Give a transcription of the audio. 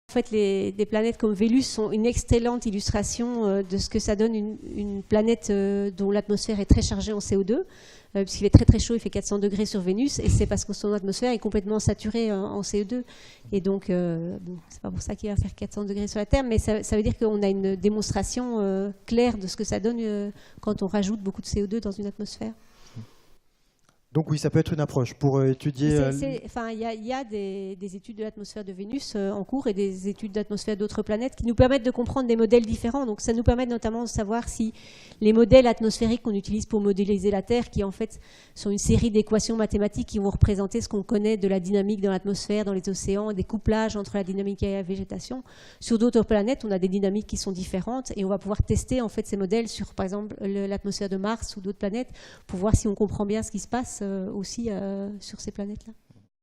En fait, des planètes comme Vénus sont une excellente illustration de ce que ça donne une planète dont l'atmosphère est très chargée en CO2, puisqu'il fait très très chaud, il fait 400 degrés sur Vénus, et c'est parce que son atmosphère est complètement saturée en CO2. Et donc, bon, c'est pas pour ça qu'il va faire 400 degrés sur la Terre, mais ça veut dire qu'on a une démonstration claire de ce que ça donne quand on rajoute beaucoup de CO2 dans une atmosphère. Donc oui, ça peut être une approche pour étudier... Enfin, il y a des études de l'atmosphère de Vénus en cours et des études d'atmosphère d'autres planètes qui nous permettent de comprendre des modèles différents. Donc ça nous permet notamment de savoir si les modèles atmosphériques qu'on utilise pour modéliser la Terre, qui en fait sont une série d'équations mathématiques qui vont représenter ce qu'on connaît de la dynamique dans l'atmosphère, dans les océans, des couplages entre la dynamique et la végétation. Sur d'autres planètes, on a des dynamiques qui sont différentes et on va pouvoir tester en fait ces modèles sur, par exemple, l'atmosphère de Mars ou d'autres planètes pour voir si on comprend bien ce qui se passe aussi sur ces planètes-là.